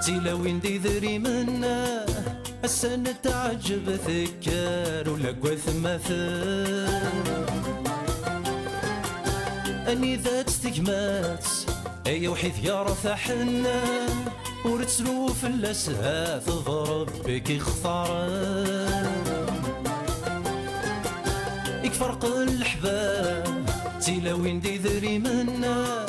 تيلا وين دي ذري منا السنة تعجب ذكر ولا قوث مثل أني ذات استجمات أي وحيث يعرف حنا ورتسلو في اللسها تضرب بك يخطر يكفرق الحباب تيلا وين دي ذري منا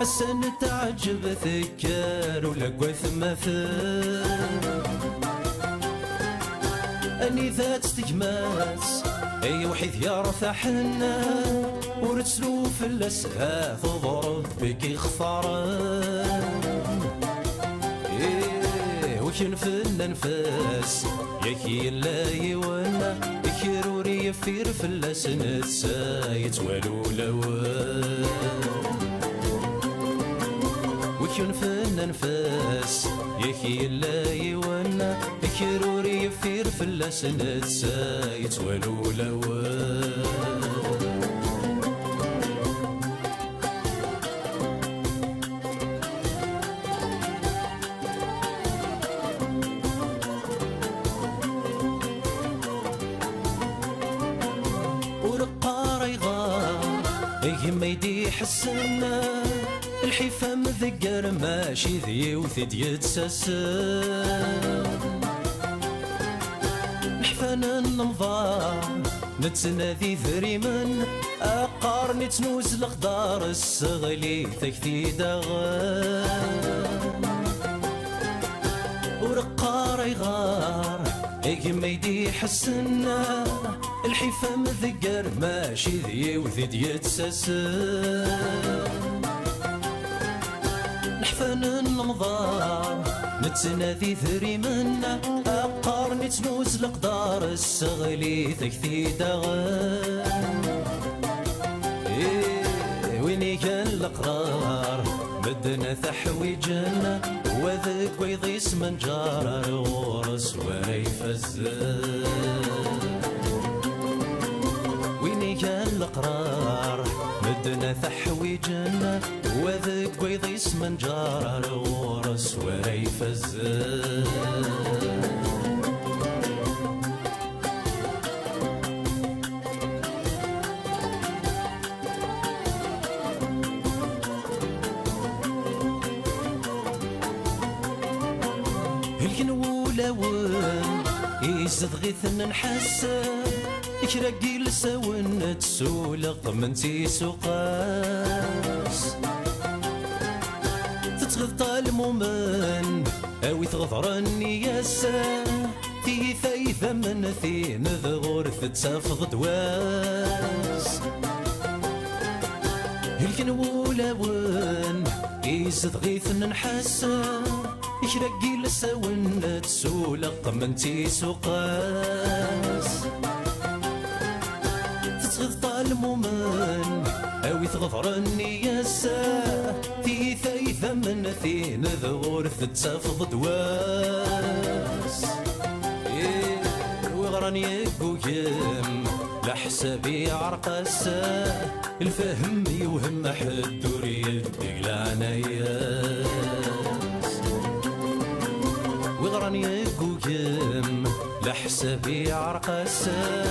السنة تعجب ذكر ولا قوث مثل أني ذات استجمات أي وحيث يعرف حنا ورتسلو في اللسها تضرب بك يخطر وكن في الانفاس يكي لا يولى يكروري يفير في اللسن تسايت والو لوال وكن في الانفاس يكي لا يولى يكروري يفير في اللسن تسايت والو لوال ما يدي حسنا الحيفا مذقر ماشي ذي وثد يتسسن نحفانا النمضار نتسنى ذي ذري من أقار نتنوز الأخضار السغلي تكتي دغن ورقار يغار ما يدي حسنا الحيفا مذقر ماشي ذي وذد يتسسن نحفن النمضار نتنادي ذري منا أقار نتنوز الأقدار السغلي تكثي دغن ويني كان الأقرار بدنا تحويجنا وذاك ويضيس من جار الغرس ويفزن ويني كان القرار بدنا تحويجنا وذاك ويضيس من جار الغرس ويفزن يزد غيثنا نحسن يكرقي لساون تسولق من تيسوقاس تتغض المؤمن أو تغضر النياسة في ثيثة من ثين ذغور تتسافض دواس الكنولاون يزد غيثنا نحسن يشرقي لساون تسولق من تيسوقاس تتغض المؤمن أو يتغضر النياسة في ثيثة من ثين ذغور تتسافض دواس وغران يقويم لحسابي عرقاسة الفهم يوهم حد وريد قلعناياس وغران يقويم لحسابي عرقاسة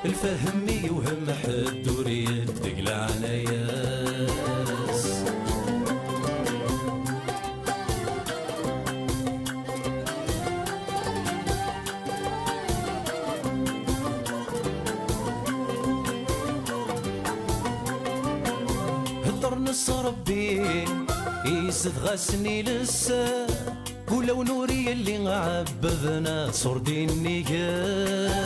الفهم يوهم حد وريد قلعناياس نص ربي يزد غاسني لسه ولو نوري اللي عبذنا صردي النقاس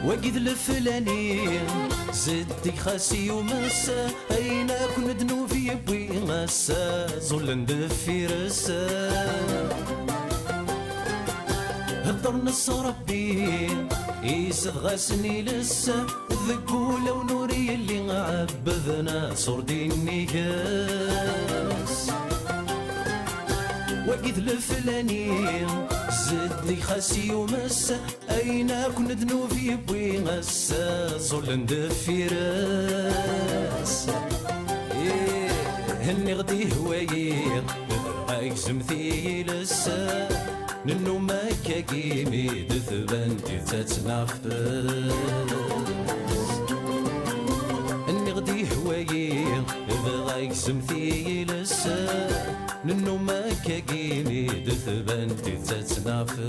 وقيد الفلانين زدك خاسي ومسا أين كن دنوفي يبوي مسا زول ندفي رسا هدر نص ربي يزد غاسني لسه ذقولة ونوري اللي عبذنا صردي النقاس وقيد الفلانين زدي خاسي ومسا أين كن ذنوبي يبوي مسا زول ندفي راس هني غدي هوايين أجزمثي لسا ننو ما كاكيمي دثبان تتنافس اني غدي هوايي بغا يجزمثي لسا ننو ما كاكيمي دثبان تتنافس